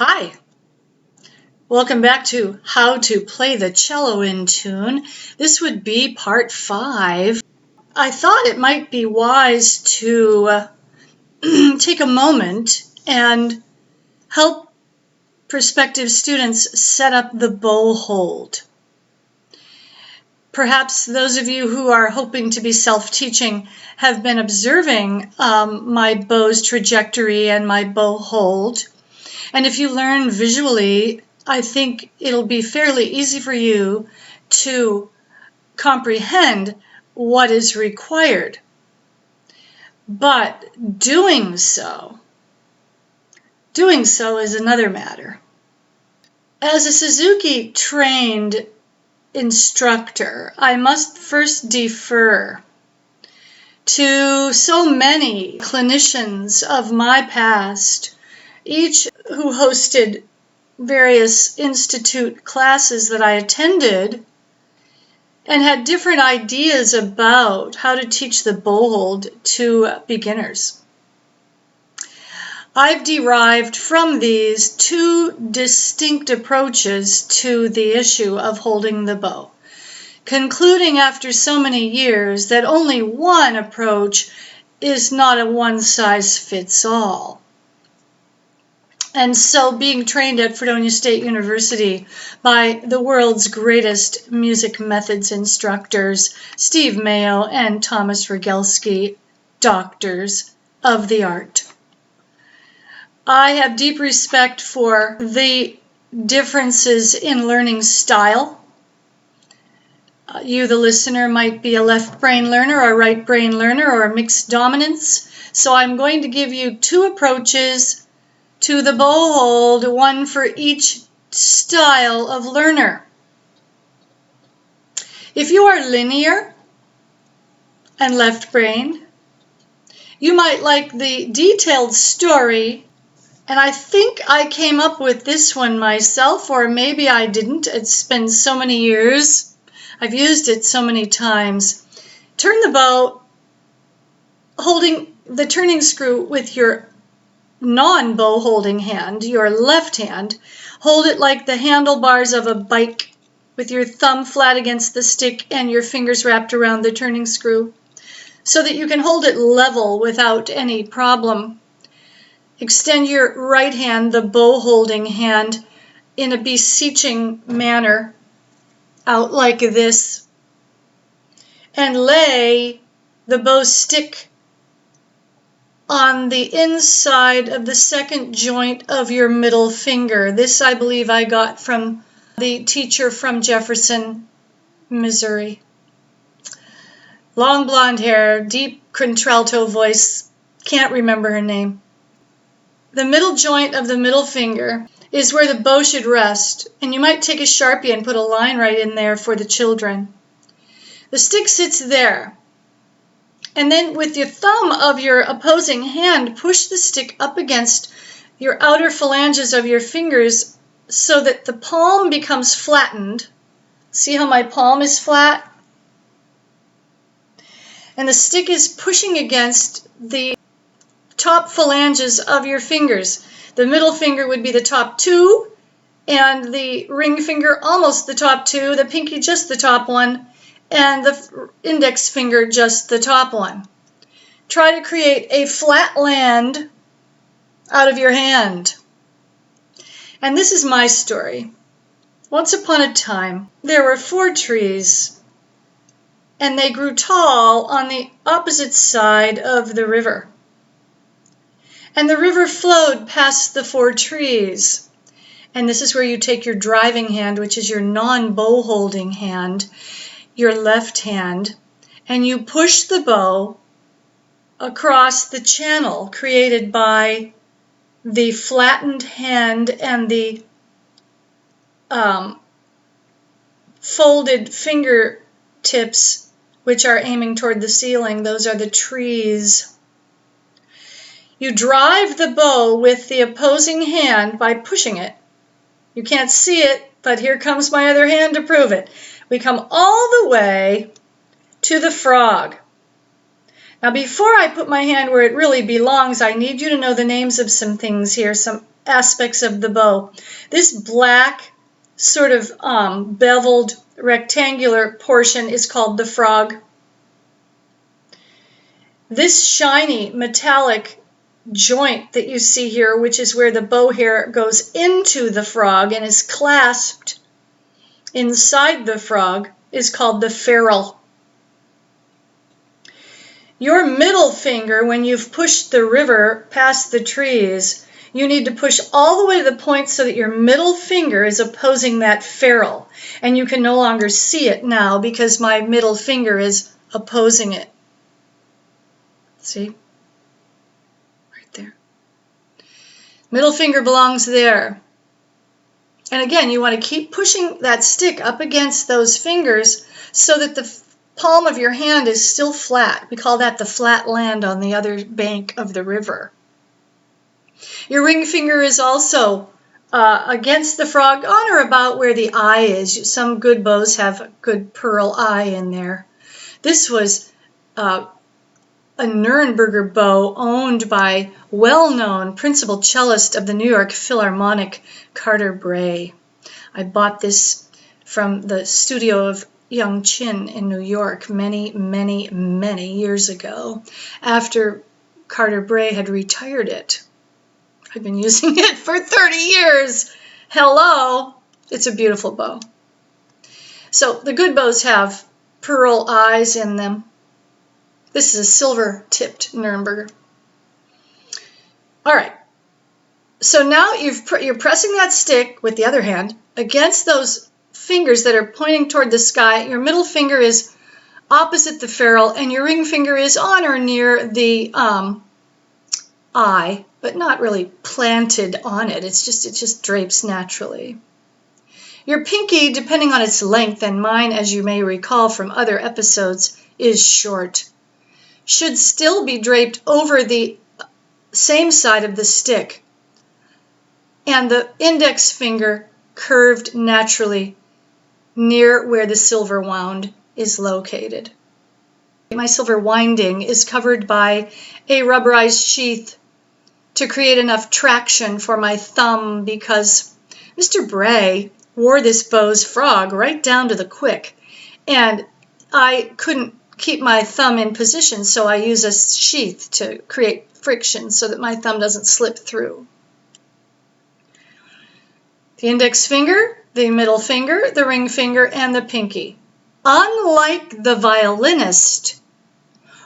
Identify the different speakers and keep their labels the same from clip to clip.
Speaker 1: Hi, welcome back to How to Play the Cello in Tune. This would be part 5. I thought it might be wise to take a moment and help prospective students set up the bow hold. Perhaps those of you who are hoping to be self-teaching have been observing my bow's trajectory and my bow hold. And if you learn visually, I think it'll be fairly easy for you to comprehend what is required. But doing so is another matter. As a Suzuki trained instructor, I must first defer to so many clinicians of my past, each who hosted various institute classes that I attended and had different ideas about how to teach the bow hold to beginners. I've derived from these two distinct approaches to the issue of holding the bow, concluding after so many years that only one approach is not a one-size-fits-all. And so being trained at Fredonia State University by the world's greatest music methods instructors, Steve Mayo and Thomas Rogelski, doctors of the art, I have deep respect for the differences in learning style. You, the listener, might be a left brain learner or a right brain learner or a mixed dominance. So I'm going to give you two approaches to the bow hold, one for each style of learner. If you are linear and left brain, you might like the detailed story, and I think I came up with this one myself, or maybe I didn't. It's been so many years. I've used it so many times. Turn the bow, holding the turning screw with your non-bow holding hand, your left hand. Hold it like the handlebars of a bike with your thumb flat against the stick and your fingers wrapped around the turning screw so that you can hold it level without any problem. Extend your right hand, the bow holding hand, in a beseeching manner out like this, and lay the bow stick on the inside of the second joint of your middle finger. This, I believe, I got from the teacher from Jefferson, Missouri. Long blonde hair, deep contralto voice, can't remember her name. The middle joint of the middle finger is where the bow should rest, and you might take a Sharpie and put a line right in there for the children. The stick sits there. And then with your thumb of your opposing hand, push the stick up against your outer phalanges of your fingers so that the palm becomes flattened. See how my palm is flat? And the stick is pushing against the top phalanges of your fingers. The middle finger would be the top two, and the ring finger almost the top two, the pinky just the top one, and the index finger just the top one. Try to create a flat land out of your hand. And this is my story. Once upon a time, there were 4 trees, and they grew tall on the opposite side of the river. And the river flowed past the 4 trees. And this is where you take your driving hand, which is your non-bow holding hand, your left hand, and you push the bow across the channel created by the flattened hand and the folded fingertips, which are aiming toward the ceiling. Those are the trees. You drive the bow with the opposing hand by pushing it. You can't see it, but here comes my other hand to prove it. We come all the way to the frog. Now, before I put my hand where it really belongs, I need you to know the names of some things here, some aspects of the bow. This black sort of beveled rectangular portion is called the frog. This shiny metallic joint that you see here, which is where the bow hair goes into the frog and is clasped inside the frog, is called the ferrule. Your middle finger, when you've pushed the river past the trees, you need to push all the way to the point so that your middle finger is opposing that ferrule. And you can no longer see it now because my middle finger is opposing it. See? Right there. Middle finger belongs there. And again, you want to keep pushing that stick up against those fingers so that the palm of your hand is still flat. We call that the flat land on the other bank of the river. Your ring finger is also against the frog on or about where the eye is. Some good bows have a good pearl eye in there. This was a Nuremberger bow owned by well-known principal cellist of the New York Philharmonic, Carter Bray. I bought this from the studio of Young Chin in New York many, many, many years ago after Carter Bray had retired it. I've been using it for 30 years. Hello! It's a beautiful bow. So the good bows have pearl eyes in them. This is a silver-tipped Nuremberger. All right. So now you're pressing that stick with the other hand against those fingers that are pointing toward the sky. Your middle finger is opposite the ferrule, and your ring finger is on or near the eye, but not really planted on it. It just drapes naturally. Your pinky, depending on its length, and mine, as you may recall from other episodes, is short, should still be draped over the same side of the stick, and the index finger curved naturally near where the silver wound is located. My silver winding is covered by a rubberized sheath to create enough traction for my thumb because Mr. Bray wore this bow's frog right down to the quick, and I couldn't keep my thumb in position, so I use a sheath to create friction so that my thumb doesn't slip through. The index finger, the middle finger, the ring finger, and the pinky. Unlike the violinist,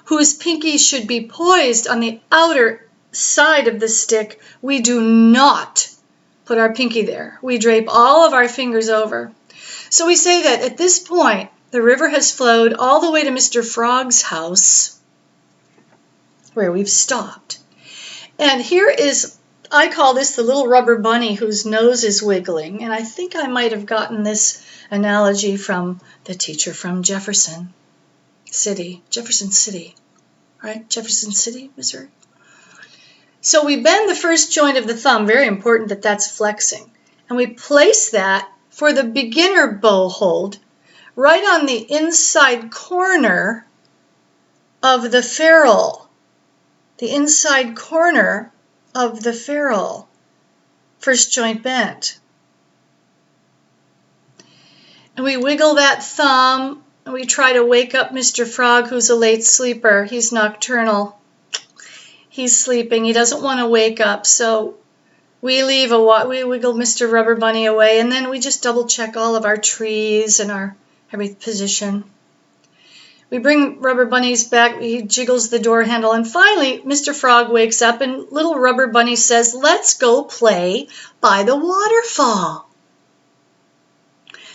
Speaker 1: whose pinky should be poised on the outer side of the stick, we do not put our pinky there. We drape all of our fingers over. So we say that at this point, the river has flowed all the way to Mr. Frog's house, where we've stopped. And here is, I call this the little rubber bunny whose nose is wiggling. And I think I might have gotten this analogy from the teacher from Jefferson City, right? Jefferson City, Missouri. So we bend the first joint of the thumb, very important that that's flexing. And we place that for the beginner bow hold right on the inside corner of the ferrule. The inside corner of the ferrule. First joint bent. And we wiggle that thumb, and we try to wake up Mr. Frog, who's a late sleeper. He's nocturnal. He's sleeping. He doesn't want to wake up, so we wiggle Mr. Rubber Bunny away, and then we just double check all of our trees and our every position. We bring Rubber Bunny's back. He jiggles the door handle, and finally Mr. Frog wakes up, and little Rubber Bunny says, "Let's go play by the waterfall."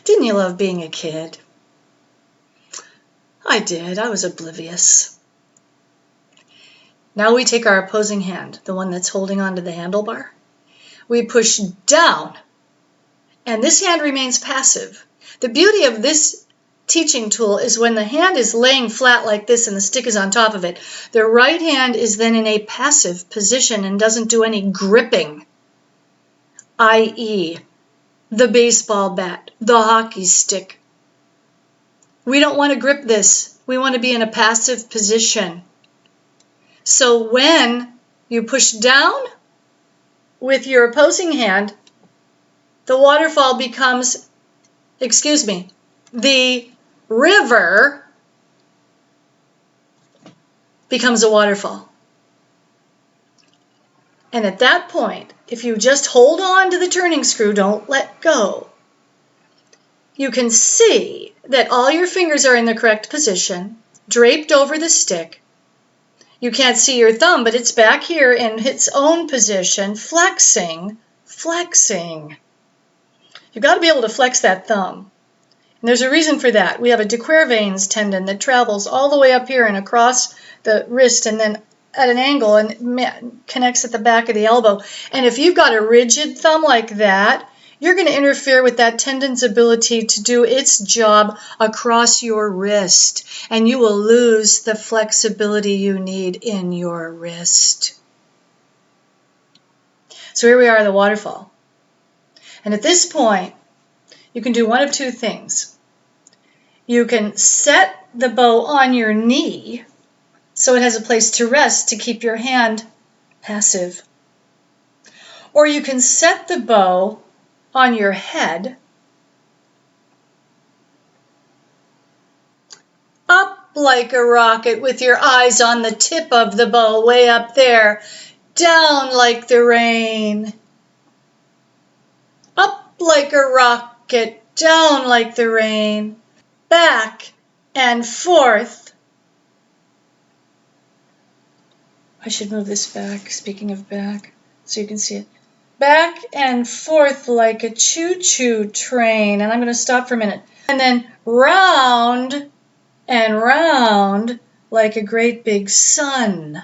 Speaker 1: Didn't you love being a kid? I did. I was oblivious. Now we take our opposing hand, the one that's holding onto the handlebar. We push down, and this hand remains passive. The beauty of this teaching tool is when the hand is laying flat like this and the stick is on top of it, the right hand is then in a passive position and doesn't do any gripping, i.e., the baseball bat, the hockey stick. We don't want to grip this. We want to be in a passive position. So when you push down, with your opposing hand, the waterfall becomes, the river becomes a waterfall. And at that point, if you just hold on to the turning screw, don't let go, you can see that all your fingers are in the correct position, draped over the stick. You can't see your thumb, but it's back here in its own position, flexing. You've got to be able to flex that thumb. And there's a reason for that. We have a de Quervain's tendon that travels all the way up here and across the wrist and then at an angle and connects at the back of the elbow. And if you've got a rigid thumb like that, you're going to interfere with that tendon's ability to do its job across your wrist, and you will lose the flexibility you need in your wrist. So here we are, the waterfall. And at this point, you can do one of two things. You can set the bow on your knee so it has a place to rest to keep your hand passive. Or you can set the bow on your head, up like a rocket with your eyes on the tip of the bow way up there, down like the rain, up like a rocket, down like the rain, back and forth. I should move this back, speaking of back, so you can see it. Back and forth like a choo-choo train. And I'm going to stop for a minute. And then round and round like a great big sun.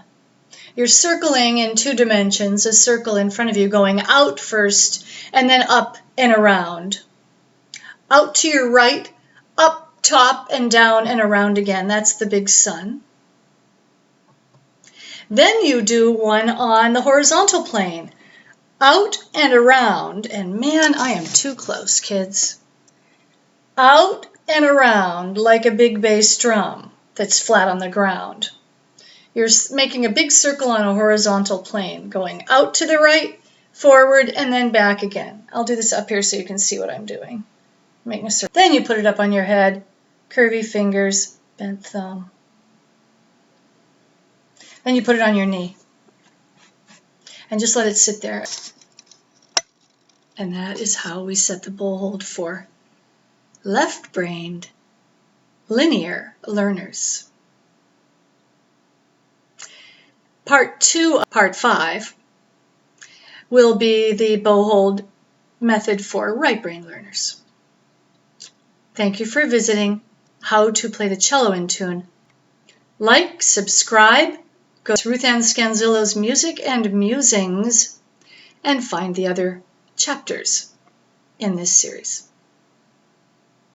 Speaker 1: You're circling in 2 dimensions, a circle in front of you going out first and then up and around. Out to your right, up top and down and around again. That's the big sun. Then you do one on the horizontal plane. Out and around, and man, I am too close, kids. Out and around like a big bass drum that's flat on the ground. You're making a big circle on a horizontal plane, going out to the right, forward, and then back again. I'll do this up here so you can see what I'm doing. Making a circle. Then you put it up on your head, curvy fingers, bent thumb. Then you put it on your knee. And just let it sit there. And that is how we set the bow hold for left-brained linear learners. Part 5 will be the bow hold method for right-brain learners. Thank you for visiting How to Play the Cello in Tune. Like, subscribe, go to Ruth Ann Scanzillo's Music and Musings, and find the other chapters in this series.